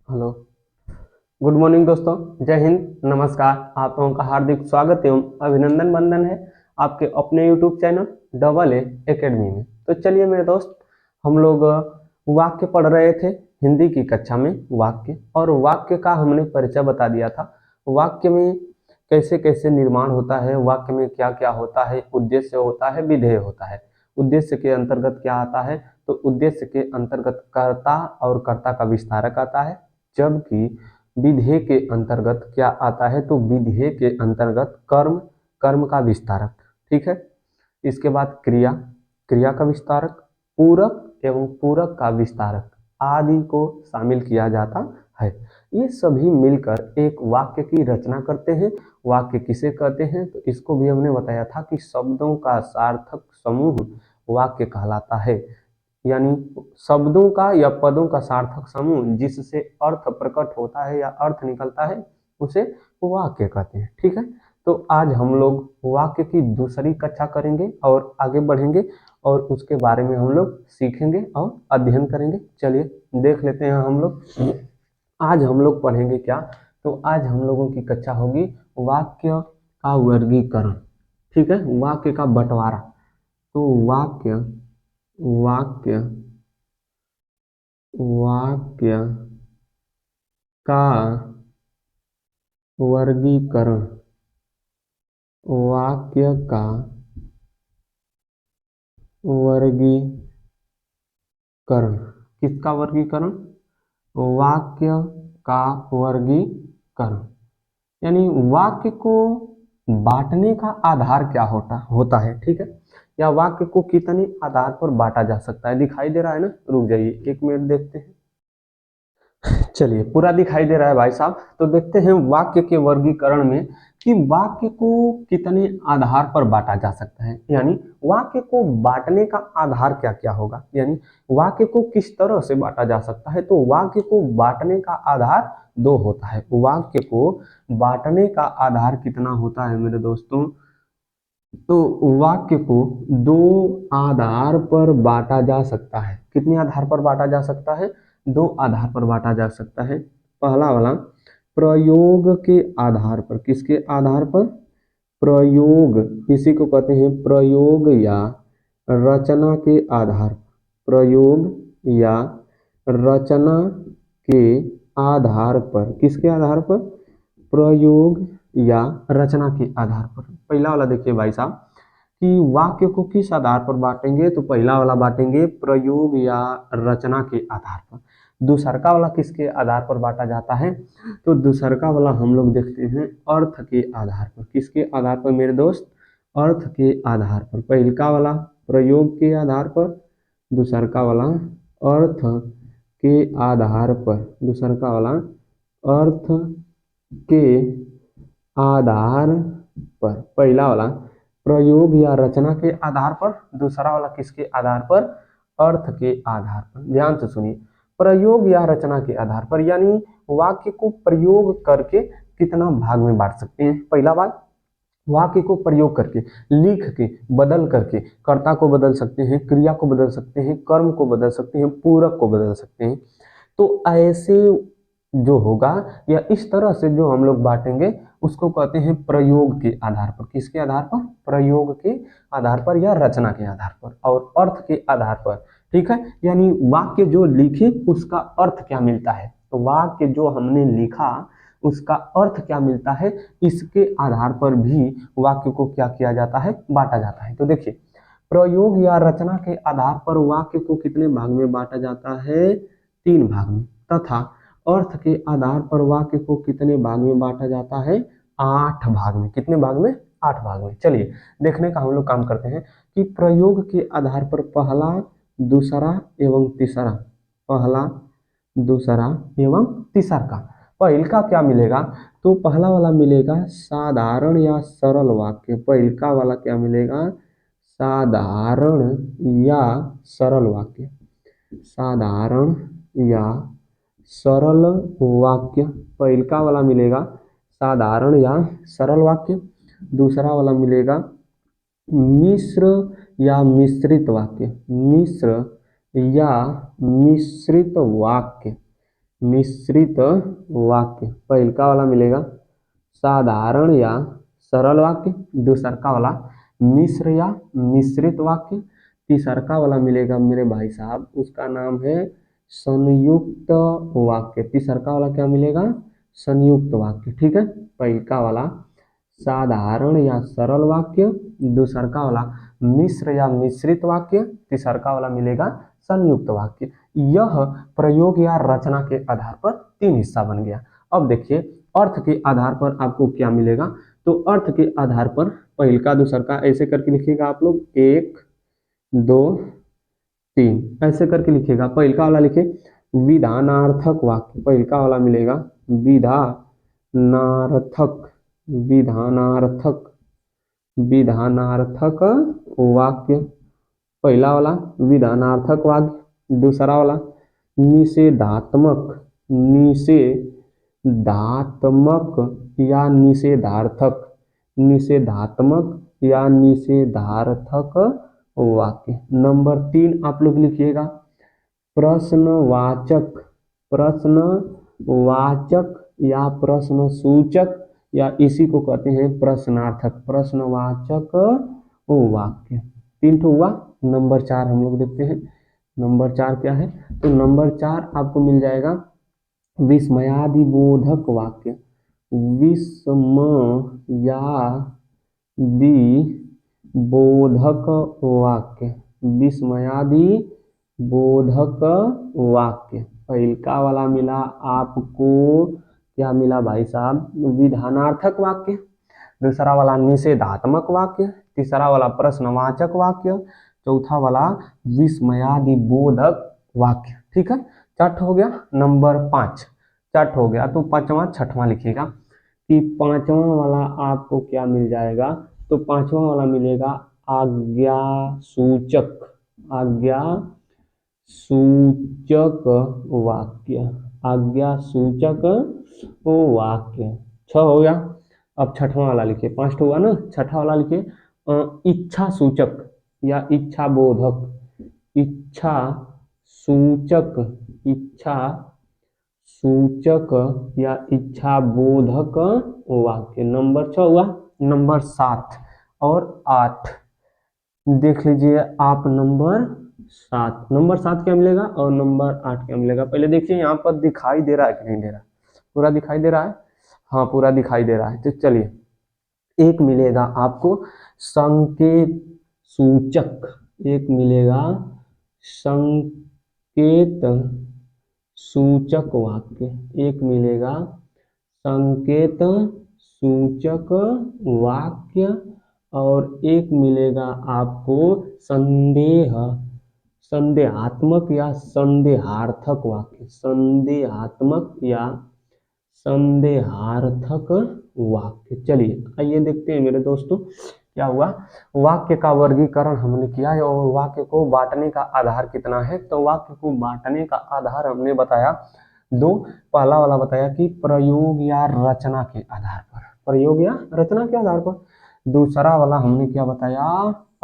Hello. Good morning दोस्तों, जय हिंद, नमस्कार। आप लोगों का हार्दिक स्वागत एवं अभिनंदन बंदन है आपके अपने YouTube channel double A academy में। तो चलिए मेरे दोस्त, हम लोग वाक्य पढ़ रहे थे हिंदी की कक्षा में। वाक्य और वाक्य का हमने परिचय बता दिया था। वाक्य में कैसे कैसे निर्माण होता है, वाक्य में क्या क्या होता है, उद्देश्य होता है, विधेय होता है। उद्देश्य के अंतर्गत क्या आता है, तो उद्देश्य के अंतर्गत कर्ता और कर्ता का विस्तारक आता है, जबकि विधेय के अंतर्गत क्या आता है, तो विधेय के अंतर्गत कर्म, कर्म का विस्तारक। ठीक है। इसके बाद क्रिया, क्रिया का विस्तारक, पूरक एवं पूरक का विस्तारक आदि को शामिल किया जाता है। ये सभी मिलकर एक वाक्य की रचना करते हैं। वाक्य किसे कहते हैं, तो इसको भी हमने बताया था कि शब्दों का सार्थक समूह वाक्य कहलाता है। यानी शब्दों का या पदों का सार्थक समूह जिससे अर्थ प्रकट होता है या अर्थ निकलता है, उसे वाक्य कहते हैं। ठीक है। तो आज हम लोग वाक्य की दूसरी कक्षा करेंगे और आगे बढ़ेंगे और उसके बारे में हम लोग सीखेंगे और अध्ययन करेंगे। चलिए देख लेते हैं हम लोग आज हम लोग पढ़ेंगे क्या। तो आज हम लोगों की कक्षा होगी वाक्य का वर्गीकरण। ठीक है, वाक्य का बंटवारा। तो वाक्य वाक्य वाक्य का वर्गीकरण, वाक्य का वर्गीकरण, किसका वर्गीकरण, वाक्य का वर्गीकरण। यानी वाक्य को बांटने का आधार क्या होता होता है। ठीक है, या वाक्य को कितने आधार पर बांटा जा सकता है। दिखाई दे रहा है ना, रुक जाइए 1 मिनट देखते हैं। चलिए पूरा दिखाई दे रहा है भाई साहब। तो देखते हैं वाक्य के वर्गीकरण में कि वाक्य को कितने आधार पर बांटा जा सकता है। यानी वाक्य को बांटने का आधार क्या क्या होगा, यानी वाक्य को किस तरह से बांटा जा सकता है। तो वाक्य को बांटने का आधार दो होता है। वाक्य को बांटने का आधार कितना होता है मेरे दोस्तों, तो वाक्य को दो आधार पर बांटा जा सकता है। कितने आधार पर बांटा जा सकता है, दो आधार पर बांटा जा सकता है। पहला वाला प्रयोग के आधार पर। किसके आधार पर, प्रयोग, इसी को कहते हैं प्रयोग या रचना के आधार पर। प्रयोग या रचना के आधार पर, किसके आधार पर, प्रयोग या रचना के आधार पर। पहला वाला देखिए भाई साहब कि वाक्य को किस आधार पर बांटेंगे, तो पहला वाला बांटेंगे प्रयोग या रचना के आधार पर। दूसरका वाला किसके आधार पर बांटा जाता है, तो दूसरका वाला हम लोग देखते हैं अर्थ के आधार पर। किसके आधार पर मेरे दोस्त, अर्थ के आधार पर। पहलका वाला प्रयोग के आधार पर, दूसरका वाला अर्थ के आधार पर। दूसरका वाला अर्थ के आधार पर। पहला वाला प्रयोग या रचना के आधार पर, दूसरा वाला किसके आधार पर, अर्थ के आधार पर। ध्यान से सुनिए, प्रयोग या रचना के आधार पर, यानी वाक्य को प्रयोग करके कितना भाग में बांट सकते हैं। पहला बात, वाक्य को प्रयोग करके, लिख के, बदल करके, कर्ता को बदल सकते हैं, क्रिया को बदल सकते हैं, कर्म को बदल सकते हैं, पूरक को बदल सकते हैं। तो ऐसे जो होगा या इस तरह से जो हम लोग बांटेंगे उसको कहते हैं प्रयोग के आधार पर। किसके आधार पर, प्रयोग के आधार पर या रचना के आधार पर और अर्थ के आधार पर। ठीक है, यानी वाक्य जो लिखे उसका अर्थ क्या मिलता है, तो वाक्य जो हमने लिखा उसका अर्थ क्या मिलता है, इसके आधार पर भी वाक्य को क्या किया जाता है, बांटा जाता है। तो देखिए, प्रयोग या रचना के आधार पर वाक्य को कितने भाग में बांटा जाता है, 3 भाग में, तथा अर्थ के आधार पर वाक्य को कितने भाग में बांटा जाता है, 8 भाग में। कितने भाग में, 8 भाग में। चलिए देखने का हम लोग काम करते हैं कि प्रयोग के आधार पर पहला, दूसरा एवं तीसरा, पहला, दूसरा एवं तीसरा का। पहलका क्या मिलेगा, तो पहला वाला मिलेगा साधारण या सरल वाक्य। पहलका वाला क्या मिलेगा, साधारण या सरल वाक्य। साधारण या सरल वाक्य, पहलका वाला मिलेगा साधारण या सरल वाक्य। दूसरा वाला मिलेगा मिश्र या मिश्रित वाक्य। मिश्र या मिश्रित वाक्य। मिश्रित वाक्य। पहल का वाला मिलेगा साधारण या सरल वाक्य, दूसरा का वाला मिश्र या मिश्रित वाक्य, तीसरा का वाला मिलेगा मेरे भाई साहब उसका नाम है संयुक्त वाक्य। तीसरा का वाला क्या मिलेगा? संयुक्त वाक्य। ठीक है, पहल का वाला साधारण या सरल वाक्य, दूसरा का वाला मिश्र या मिश्रित वाक्य, तीसरा का वाला मिलेगा संयुक्त वाक्य। यह प्रयोग या रचना के आधार पर तीन हिस्सा बन गया। अब देखिए अर्थ के आधार पर आपको क्या मिलेगा। तो अर्थ के आधार पर पहल का दूसरा का ऐसे करके लिखिएगा आप लोग, 1 2 3 ऐसे करके लिखिएगा। पहल का वाला लिखे विधानार्थक वाक्य, पहल का वाला मिलेगा विधानार्थक, विधानार्थक, विधानार्थक वाक्य, पहला वाला विधानार्थक वाक्य, दूसरा वाला निषेधात्मक, निषेधात्मक या निषेधार्थक, निषेधात्मक या निषेधार्थक वाक्य। नंबर 3 आप लोग लिखिएगा प्रश्नवाचक, प्रश्नवाचक या प्रश्नसूचक या इसी को कहते हैं प्रश्नार्थक, प्रश्नवाचक वाक्य। 3 ठो हुआ। नंबर 4 हम लोग देखते हैं। नंबर 4 क्या है? तो नंबर 4 आपको मिल जाएगा विस्मयादि बोधक वाक्य, विस्मयादि बोधक वाक्य, विस्मयादि बोधक वाक्य। पहल का वाला मिला आपको क्या मिला भाई साहब? विधानार्थक वाक्य, दूसरा वाला निषेधात्मक वाक्य, तीसरा वाला प्रश्नवाचक वाक्य, चौथा वाला विस्मयादि बोधक वाक्य। ठीक है, 4 हो गया। नंबर 5 4 हो गया। तो पांचवा छठवां लिखिएगा कि पांचवा वाला आपको क्या मिल जाएगा। तो पांचवा वाला मिलेगा आज्ञा सूचक, आज्ञा सूचक वाक्य, आज्ञा सूचक वाक्य। 6 हो गया। अब छठवां वाला लिखिए, 5 हुआ ना, छठा वाला लिखिए इच्छा सूचक या इच्छा बोधक, इच्छा सूचक, इच्छा सूचक या इच्छा बोधक वाक्य। नंबर 6 हुआ। नंबर 7 और 8 देख लीजिए आप। नंबर 7, नंबर 7 क्या मिलेगा और नंबर 8 क्या मिलेगा? पहले देखिए यहाँ पर दिखाई दे रहा है कि नहीं दे रहा? पूरा दिखाई दे रहा है? हाँ पूरा दिखाई दे रहा है। तो चलिए, एक मिलेगा आपको संकेत सूचक, एक मिलेगा संकेत सूचक वाक्य, एक मिलेगा संकेत सूचक वाक्य और एक मिलेगा आपको संदेह, संदेहात्मक या संदेहार्थक वाक्य, संदेहात्मक या संदेहार्थक वाक्य। चलिए आइए देखते हैं मेरे दोस्तों क्या हुआ। वाक्य का वर्गीकरण हमने किया है और वाक्य को बांटने का आधार कितना है। तो वाक्य को बांटने का आधार हमने बताया 2। पहला वाला बताया कि प्रयोग या रचना के आधार पर, प्रयोग या रचना के आधार पर। दूसरा वाला हमने क्या बताया?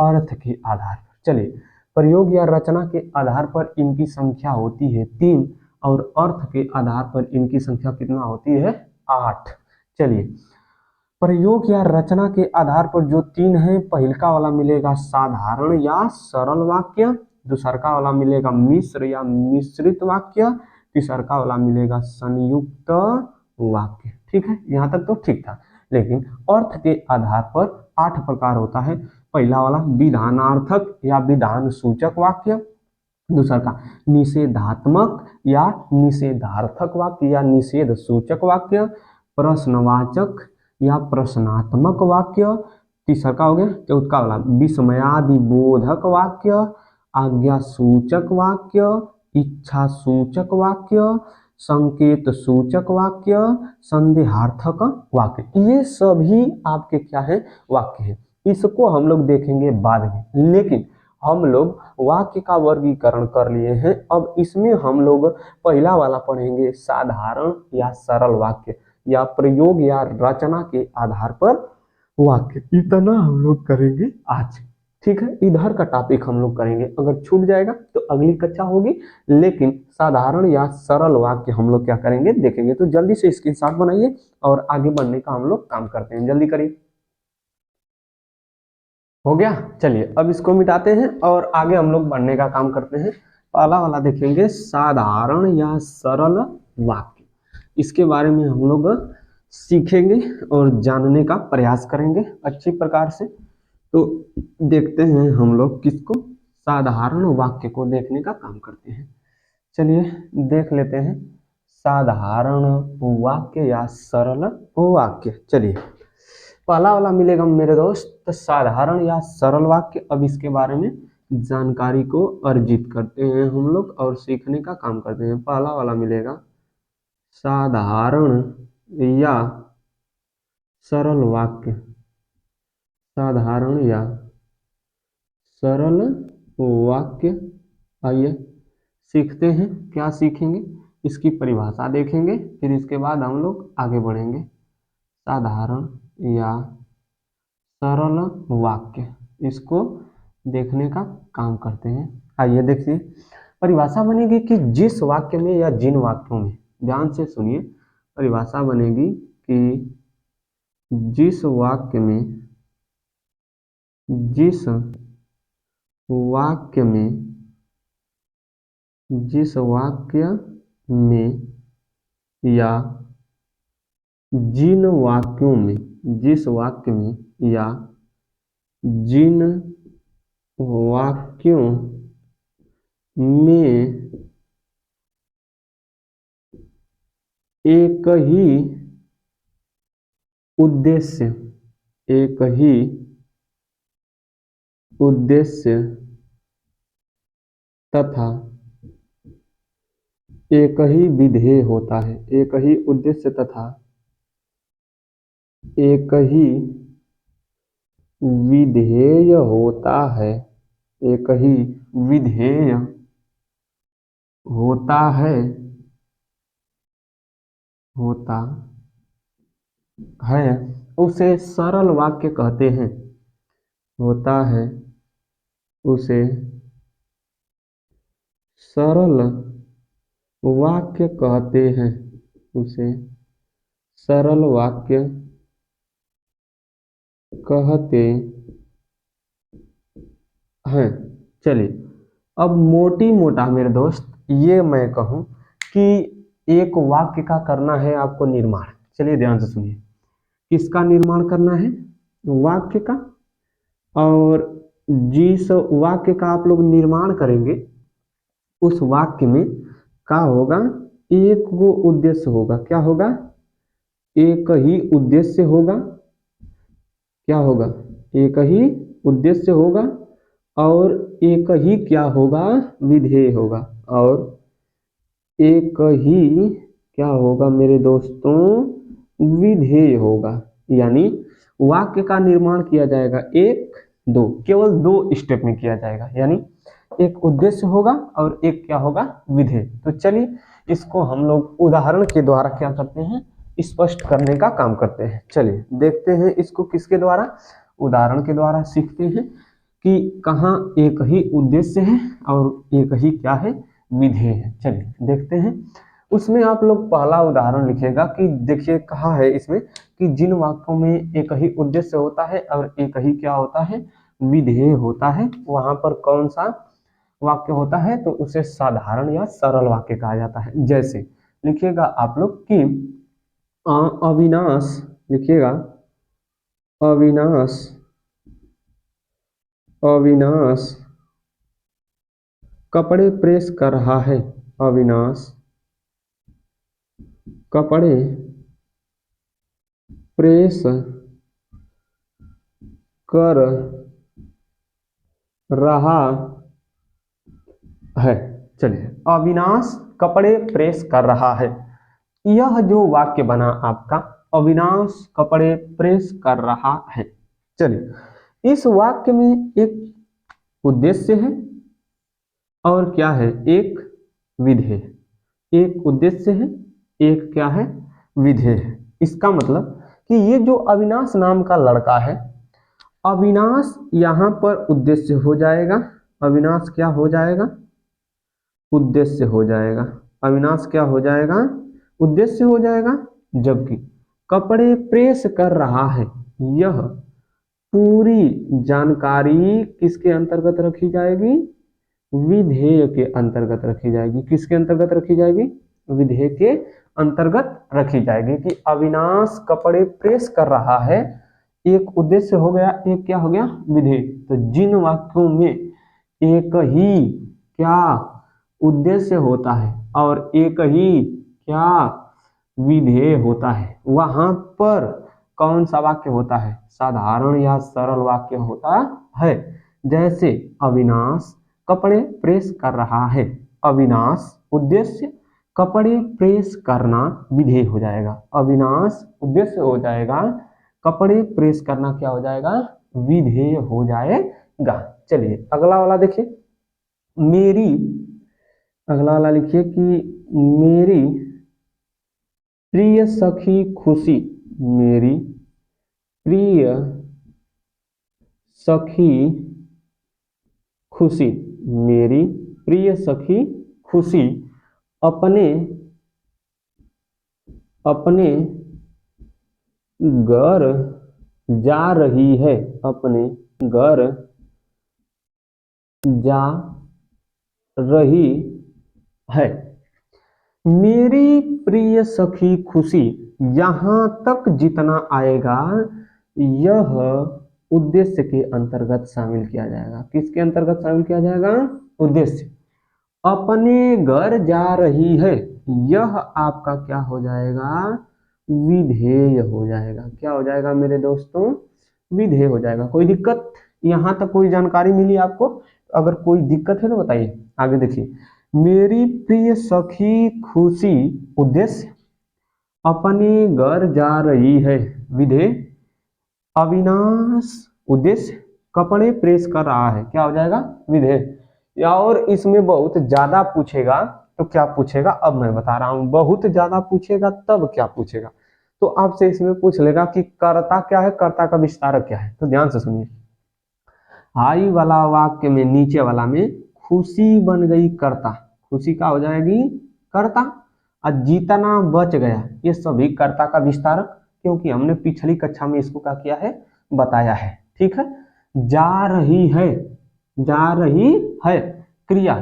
अर्थ के आधार पर। चलिए, प्रयोग या रचना के आधार पर इनकी संख्या होती है 3 और अर्थ के आधार पर इनकी संख्या कितना होती है? 8। चलिए, प्रयोग या रचना के आधार पर जो 3 है, पहल का वाला मिलेगा साधारण या सरल वाक्य, दूसरा का वाला मिलेगा मिश्र या मिश्रित वाक्य, तीसरा का वाला मिलेगा संयुक्त वाक्य। ठीक है, यहाँ तक तो ठीक था। लेकिन अर्थ के आधार पर 8 प्रकार होता है। पहला वाला विधानार्थक या विधान सूचक वाक्य, दूसरा का निषेधात्मक या निषेधार्थक वाक्य या निषेध सूचक वाक्य, प्रश्नवाचक या प्रश्नात्मक वाक्य, तीसरा का हो गया चौथा वाला विस्मयादि बोधक वाक्य, आज्ञा सूचक वाक्य, इच्छा सूचक वाक्य, संकेत सूचक वाक्य, संदेहार्थक वाक्य। ये सभी आपके क्या है? वाक्य है। इसको हम लोग देखेंगे बाद में, लेकिन हम लोग वाक्य का वर्गीकरण कर लिए हैं। अब इसमें हम लोग पहला वाला पढ़ेंगे साधारण या सरल वाक्य या प्रयोग या रचना के आधार पर वाक्य। इतना हम लोग करेंगे आज। ठीक है, इधर का टॉपिक हम लोग करेंगे, अगर छूट जाएगा तो अगली कक्षा होगी, लेकिन साधारण या सरल वाक्य हम लोग क्या करेंगे देखेंगे। तो जल्दी से स्क्रीनशॉट बनाइए और आगे बढ़ने का हम लोग काम करते हैं, जल्दी करिए। हो गया, चलिए अब इसको मिटाते हैं और आगे हम लोग बढ़ने का काम करते हैं। पहला वाला देखेंगे साधारण या सरल वाक्य, इसके बारे में हम लोग सीखेंगे और जानने का प्रयास करेंगे अच्छी प्रकार से। तो देखते हैं हम लोग किसको, साधारण वाक्य को देखने का काम करते हैं। चलिए देख लेते हैं साधारण वाक्य या सरल वाक्य। चलिए पहला वाला मिलेगा मेरे दोस्त साधारण या सरल वाक्य। अब इसके बारे में जानकारी को अर्जित करते हैं हम लोग और सीखने का काम करते हैं। पहला वाला मिलेगा साधारण या सरल वाक्य, साधारण या सरल वाक्य। आइए सीखते हैं, क्या सीखेंगे, इसकी परिभाषा देखेंगे, फिर इसके बाद हम लोग आगे बढ़ेंगे। साधारण या सरल वाक्य, इसको देखने का काम करते हैं। आइए देखिए, परिभाषा बनेगी कि जिस वाक्य में या जिन वाक्यों में, ध्यान से सुनिए, परिभाषा बनेगी कि जिस वाक्य में, जिस वाक्य में, जिस वाक्य में या जिन वाक्यों में, जिस वाक्य में या जिन वाक्यों में एक ही उद्देश्य, एक ही उद्देश्य तथा एक ही विधेय होता है, एक ही उद्देश्य तथा एक ही विधेय होता है, एक ही विधेय होता है, होता है, उसे सरल वाक्य कहते हैं, होता है, उसे सरल वाक्य कहते हैं, उसे सरल वाक्य कहते हैं। चलिए अब मोटी मोटा मेरे दोस्त ये मैं कहूँ कि एक वाक्य का करना है आपको निर्माण। चलिए ध्यान से सुनिए, किसका निर्माण करना है, वाक्य का। और जिस वाक्य का आप लोग निर्माण करेंगे उस वाक्य में क्या होगा, एक वो उद्देश्य होगा। क्या होगा, एक ही उद्देश्य होगा। क्या होगा, एक ही उद्देश्य होगा और एक ही क्या होगा, विधेय होगा। और एक ही क्या होगा मेरे दोस्तों, विधेय होगा। यानी वाक्य का निर्माण किया जाएगा एक दो, केवल दो स्टेप में किया जाएगा। यानी एक उद्देश्य होगा और एक क्या होगा, विधेय। तो चलिए इसको हम लोग उदाहरण के द्वारा क्या करते हैं, स्पष्ट करने का काम करते हैं। चलिए देखते हैं इसको किसके द्वारा, उदाहरण के द्वारा सीखते हैं कि कहाँ एक ही उद्देश्य है और एक ही क्या है, विधेय है। चलिए देखते हैं, उसमें आप लोग पहला उदाहरण लिखिएगा कि देखिए कहाँ है इसमें कि जिन वाक्यों में एक ही उद्देश्य होता है और एक ही क्या होता है, विधेय होता है, वहां पर कौन सा वाक्य होता है, तो उसे साधारण या सरल वाक्य कहा जाता है। जैसे लिखिएगा आप लोग कि अविनाश, लिखिएगा अविनाश, अविनाश कपड़े प्रेस कर रहा है, अविनाश कपड़े प्रेस कर रहा है। चलिए अविनाश कपड़े प्रेस कर रहा है, यह जो वाक्य बना आपका, अविनाश कपड़े प्रेस कर रहा है। चलिए इस वाक्य में एक उद्देश्य है और क्या है, एक विधेय। एक उद्देश्य है, एक क्या है, विधेय है। इसका मतलब कि ये जो अविनाश नाम का लड़का है अविनाश यहाँ पर उद्देश्य हो जाएगा। अविनाश क्या हो जाएगा? उद्देश्य हो जाएगा। अविनाश क्या हो जाएगा? उद्देश्य हो जाएगा। जबकि कपड़े प्रेस कर रहा है, यह पूरी जानकारी किसके अंतर्गत रखी जाएगी? विधेय के अंतर्गत रखी जाएगी। किसके अंतर्गत रखी जाएगी? विधेय के अंतर्गत रखी जाएगी कि अविनाश कपड़े प्रेस कर रहा है, एक उद्देश्य हो गया, एक क्या हो गया? विधेय। तो जिन वाक्यों में एक ही क्या उद्देश्य होता है और एक ही क्या विधेय होता है, वहां पर कौन सा वाक्य होता है? साधारण या सरल वाक्य होता है। जैसे अविनाश कपड़े प्रेस कर रहा है, अविनाश उद्देश्य, कपड़े प्रेस करना विधेय हो जाएगा। अविनाश उद्देश्य हो जाएगा, कपड़े प्रेस करना क्या हो जाएगा? विधेय हो जाएगा। चलिए अगला वाला देखिए। मेरी, अगला वाला लिखिए कि मेरी प्रिय सखी खुशी, मेरी प्रिय सखी खुशी, मेरी प्रिय सखी खुशी अपने अपने घर जा रही है, अपने घर जा रही है। मेरी प्रिय सखी खुशी, यहां तक जितना आएगा यह उद्देश्य के अंतर्गत शामिल किया जाएगा। किसके अंतर्गत शामिल किया जाएगा? उद्देश्य। अपने घर जा रही है, यह आपका क्या हो जाएगा? विधेय हो जाएगा। क्या हो जाएगा मेरे दोस्तों? विधेय हो जाएगा। कोई दिक्कत? यहां तक कोई जानकारी मिली आपको? अगर कोई दिक्कत है तो बताइए। आगे देखिए। मेरी प्रिय सखी खुशी उद्देश्य, अपने घर जा रही है विधेय, अविनाश उद्देश्य, कपड़े प्रेस कर रहा है, क्या हो जाएगा? विधेय। या और इसमें बहुत ज्यादा पूछेगा तो क्या पूछेगा? अब मैं बता रहा हूं। बहुत ज्यादा पूछेगा तब क्या पूछेगा? तो आपसे इसमें पूछ लेगा कि कर्ता क्या है, कर्ता का विस्तारक क्या है। तो ध्यान से सुनिए। हाई वाला वाक्य में, नीचे वाला में खुशी बन गई कर्ता, खुशी का हो जाएगी कर्ता, और जीतना बच गया ये सभी कर्ता का विस्तारक, क्योंकि हमने पिछली कक्षा में इसको क्या किया है? बताया है। ठीक है। जा रही है, जा रही है क्रिया,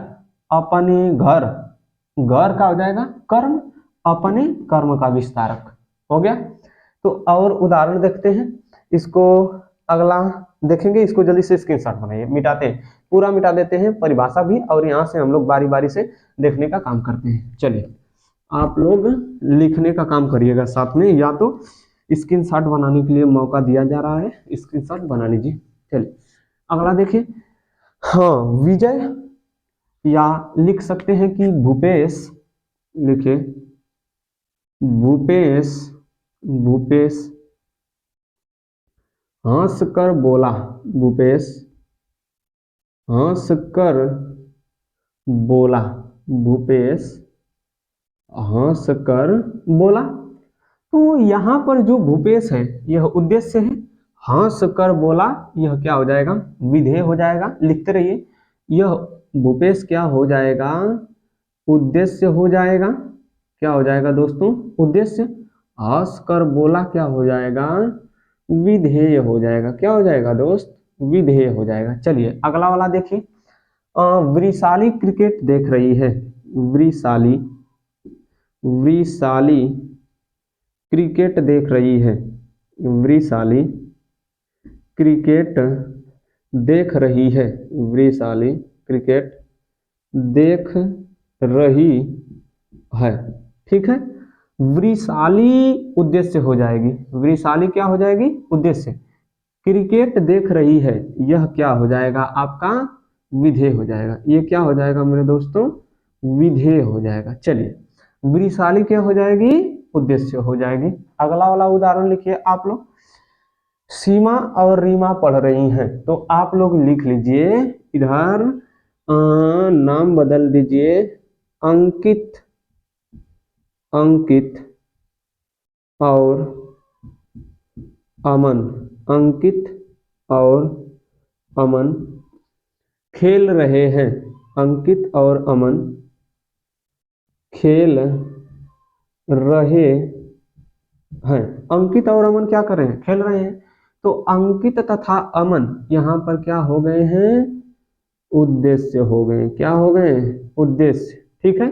अपने घर, घर का हो जाएगा कर्म, अपने कर्म का विस्तारक हो गया। तो और उदाहरण देखते हैं। इसको अगला देखेंगे। इसको जल्दी से स्क्रीनशॉट बनाइए, मिटाते हैं, पूरा मिटा देते हैं परिभाषा भी, और यहाँ से हम लोग बारी बारी से देखने का काम करते हैं। चलिए आप लोग लिखने का काम करिएगा साथ में, या तो स्क्रीनशॉट बनाने के लिए मौका दिया जा रहा है, स्क्रीनशॉट बना लीजिए। चलिए अगला देखिए। हाँ, विजय, या लिख सकते हैं कि भूपेश, लिखे भूपेश, भूपेश हंस कर बोला, भूपेश हंस कर बोला, भूपेश हंस कर बोला। तो यहाँ पर जो भूपेश है यह उद्देश्य है, हंस कर बोला यह क्या हो जाएगा? विधेय हो जाएगा। लिखते रहिए। यह भूपेश क्या हो जाएगा? उद्देश्य हो जाएगा। क्या हो जाएगा दोस्तों? उद्देश्य। हंस कर बोला क्या हो जाएगा? विधेय हो जाएगा। क्या हो जाएगा दोस्त? विधेय हो जाएगा। चलिए अगला वाला देखिए। वृषाली क्रिकेट देख रही है, वृषाली, वृषाली क्रिकेट देख रही है, वृषाली क्रिकेट देख रही है, वृषाली क्रिकेट देख रही है। ठीक है। वृषाली उद्देश्य हो जाएगी, वृषाली क्या हो जाएगी? उद्देश्य। क्रिकेट देख रही है यह क्या हो जाएगा? आपका विधेय हो जाएगा। ये क्या हो जाएगा मेरे दोस्तों? विधेय हो जाएगा। चलिए वृषाली क्या हो जाएगी? उद्देश्य हो जाएगी। अगला वाला उदाहरण लिखिए आप लोग। सीमा और रीमा पढ़ रही हैं, तो आप लोग लिख लीजिए इधर, नाम बदल दीजिए, अंकित, अंकित और अमन, अंकित और अमन खेल रहे हैं। अंकित और अमन खेल रहे हैं। अंकित और अमन क्या कर रहे हैं? खेल रहे हैं। तो अंकित तथा अमन यहाँ पर क्या हो गए हैं? उद्देश्य हो गए। क्या हो गए? उद्देश्य। ठीक है।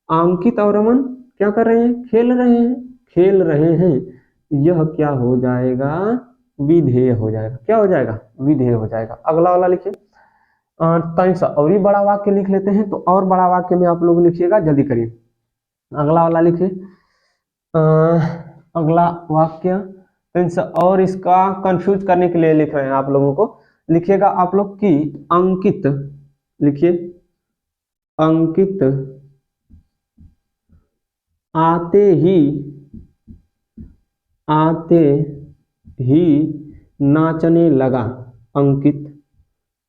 अंकित और अमन क्या कर रहे हैं? खेल रहे हैं। खेल रहे हैं, यह क्या हो जाएगा? विधेय हो जाएगा। क्या हो जाएगा? विधेय हो जाएगा। अगला वाला लिखिए। टाइम सा और ही बड़ा वाक्य लिख लेते हैं। तो और बड़ा वाक्य में आप लोग लिखिएगा, जल्दी करिए। अगला वाला लिखिए। अगला वाक्य और इसका कंफ्यूज करने के लिए लिख रहे हैं आप लोगों को। लिखिएगा आप लोग कि अंकित, लिखिए अंकित आते ही नाचने लगा। अंकित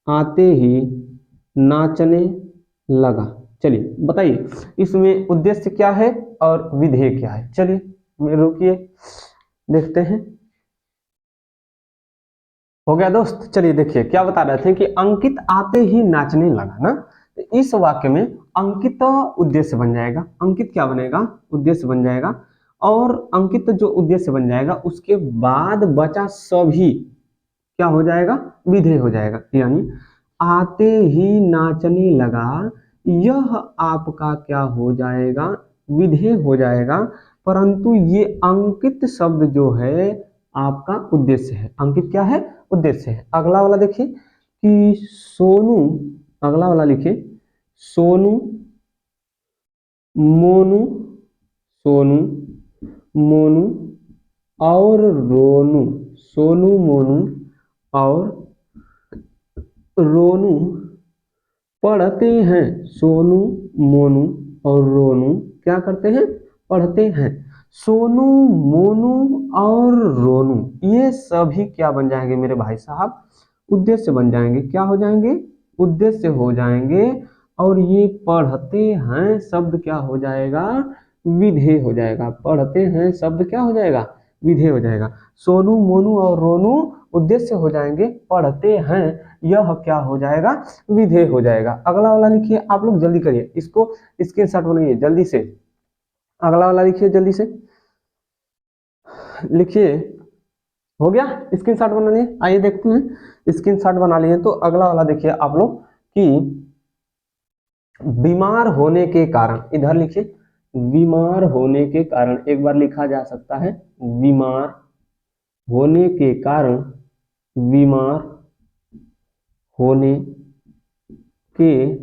आते ही नाचने लगा। चलिए बताइए इसमें उद्देश्य क्या है और विधेय क्या है? चलिए रुकिए, देखते हैं। हो गया दोस्त? चलिए देखिए क्या बता रहे थे कि अंकित आते ही नाचने लगा ना। तो इस वाक्य में अंकित तो उद्देश्य बन जाएगा। अंकित क्या बनेगा? उद्देश्य बन जाएगा। और अंकित जो उद्देश्य बन जाएगा उसके बाद बचा सभी क्या हो जाएगा? विधेय हो जाएगा। यानी आते ही नाचने लगा, यह आपका क्या हो जाएगा? विधेय हो जाएगा। परंतु ये अंकित शब्द जो है आपका उद्देश्य है। अंकित क्या है? उद्देश्य है। अगला वाला देखिए कि सोनू, अगला वाला लिखिए सोनू मोनू, सोनू मोनू और रोनू, सोनू मोनू और रोनू पढ़ते हैं। सोनू मोनू और रोनू क्या करते हैं? पढ़ते हैं। सोनू मोनू और रोनू ये सभी क्या बन जाएंगे मेरे भाई साहब? उद्देश्य बन जाएंगे। क्या हो जाएंगे? उद्देश्य हो जाएंगे। और ये पढ़ते हैं शब्द क्या हो जाएगा? विधेय हो जाएगा। पढ़ते हैं शब्द क्या हो जाएगा? विधेय हो जाएगा। सोनू मोनू और रोनू उद्देश्य हो जाएंगे, पढ़ते हैं यह क्या हो जाएगा? विधेय हो जाएगा। अगला वाला लिखिए आप लोग, जल्दी करिए, इसको स्क्रीनशॉट बनाइए जल्दी से। अगला वाला लिखिए जल्दी से, लिखिए। हो गया? स्क्रीनशॉट बना लिए? आइए देखते हैं। स्क्रीनशॉट बना लिए तो अगला वाला देखिए आप लोग कि बीमार होने के कारण, इधर लिखिए बीमार होने के कारण। एक बार लिखा जा सकता है बीमार होने के कारण, बीमार होने के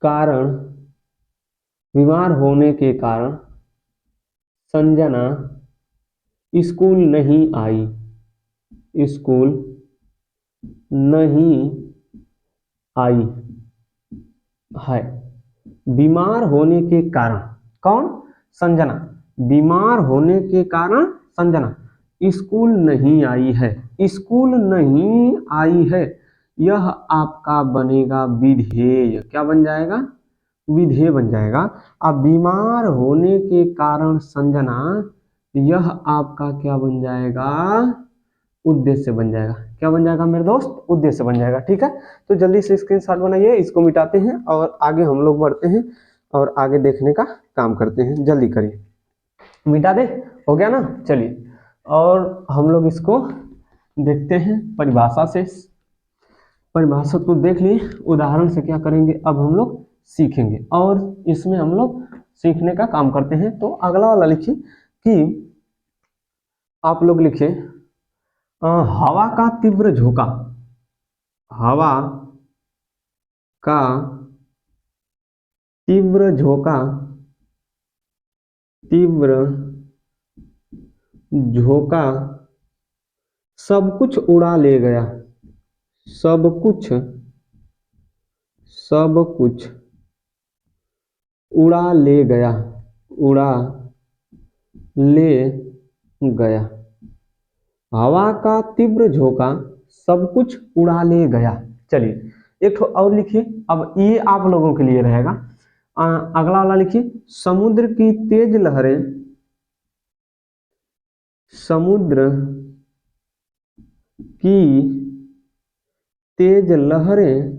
कारण, बीमार होने के कारण संजना स्कूल नहीं आई। स्कूल नहीं आई है। बीमार होने के कारण कौन? संजना। बीमार होने के कारण संजना स्कूल नहीं आई है। स्कूल नहीं आई है, यह आपका बनेगा विधेय। क्या बन जाएगा? विधेय बन जाएगा। अब बीमार होने के कारण संजना, यह आपका क्या बन जाएगा? उद्देश्य बन जाएगा। क्या बन जाएगा मेरे दोस्त? उद्देश्य बन जाएगा। ठीक है, तो जल्दी से स्क्रीनशॉट बनाइए, इसको मिटाते हैं और आगे हम लोग बढ़ते हैं और आगे देखने का काम करते हैं। जल्दी करिए, मिटा दे। हो गया ना? चलिए और हम लोग इसको देखते हैं परिभाषा से। परिभाषा को देख लिए, उदाहरण से क्या करेंगे अब हम लोग सीखेंगे और इसमें हम लोग सीखने का काम करते हैं। तो अगला वाला लिखिए कि आप लोग लिखिए हवा का तीव्र झोंका। हवा का तीव्र झोंका, तीव्र झोंका सब कुछ उड़ा ले गया। सब कुछ, सब कुछ उड़ा ले गया। उड़ा ले गया। हवा का तीव्र झोंका सब कुछ उड़ा ले गया। चलिए एक और लिखिए। अब ये आप लोगों के लिए रहेगा। अगला वाला लिखिए समुद्र की तेज लहरें, समुद्र की तेज लहरें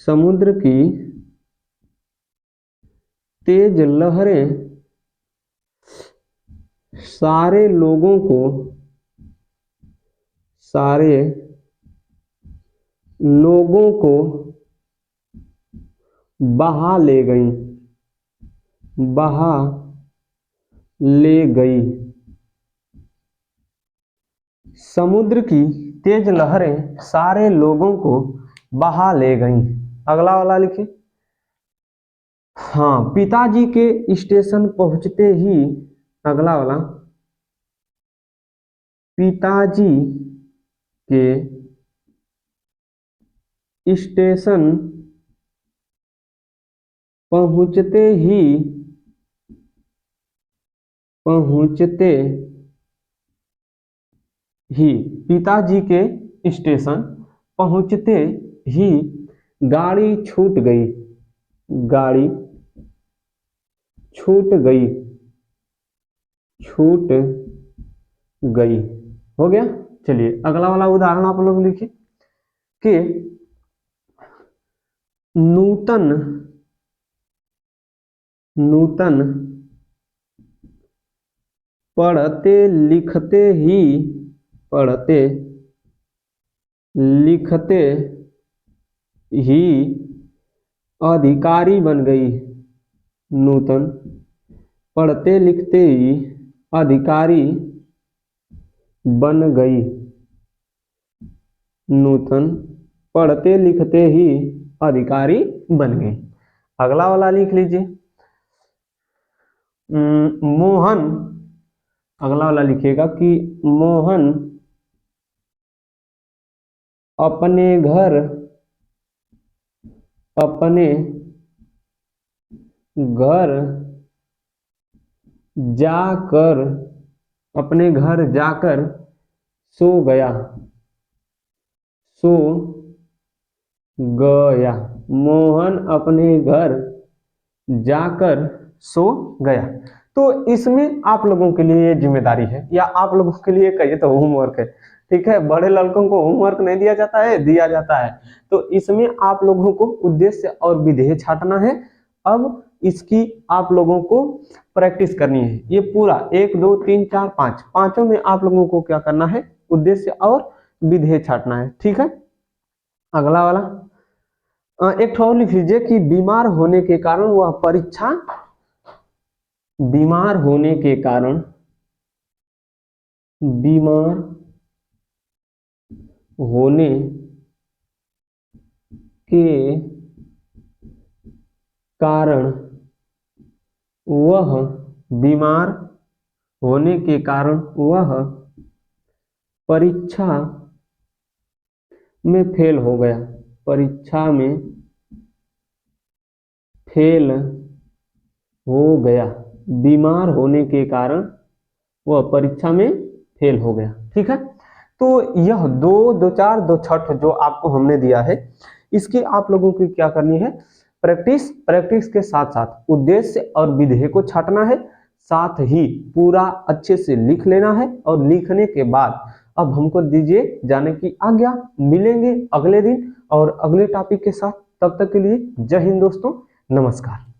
समुद्र की तेज लहरें सारे लोगों को बहा ले गई बहा ले गई। समुद्र की तेज लहरें सारे लोगों को बहा ले गईं। अगला वाला लिखिए। हाँ, पिताजी के स्टेशन पहुंचते ही, अगला वाला, पिताजी के स्टेशन पहुंचते ही पिताजी के स्टेशन पहुंचते ही गाड़ी छूट गई गाड़ी छूट गई छूट गई। हो गया। चलिए अगला वाला उदाहरण आप लोग लिखिए कि नूतन पढ़ते लिखते ही अधिकारी बन गई। नूतन पढ़ते लिखते ही अधिकारी बन गई। नूतन पढ़ते लिखते ही अधिकारी बन गई। अगला वाला लिख लीजिए। मोहन, अगला वाला लिखिएगा कि मोहन अपने घर जाकर सो गया मोहन अपने घर जाकर सो गया। तो इसमें आप लोगों के लिए जिम्मेदारी है, या आप लोगों के लिए कहिए तो होमवर्क है। ठीक है, बड़े लड़कों को होमवर्क नहीं दिया जाता है, दिया जाता है। तो इसमें आप लोगों को उद्देश्य और विधेय छांटना है। अब इसकी आप लोगों को प्रैक्टिस करनी है। ये पूरा 1 2 3 4 5 पांचों में आप लोगों को क्या करना है, उद्देश्य और विधेय छांटना है। ठीक है। अगला वाला एक ठो और लिख लीजिए कि बीमार होने के कारण वह परीक्षा बीमार होने के कारण वह बीमार होने के कारण वह परीक्षा में फेल हो गया। परीक्षा में फेल हो गया। बीमार होने के कारण वह परीक्षा में फेल हो गया। ठीक है। तो यह 2 2 4 2 6 जो आपको हमने दिया है, इसकी आप लोगों की क्या करनी है, प्रैक्टिस के साथ साथ उद्देश्य और विधेय को छांटना है, साथ ही पूरा अच्छे से लिख लेना है। और लिखने के बाद अब हमको दीजिए जाने की आज्ञा। मिलेंगे अगले दिन और अगले टॉपिक के साथ। तब तक के लिए जय हिंद दोस्तों, नमस्कार।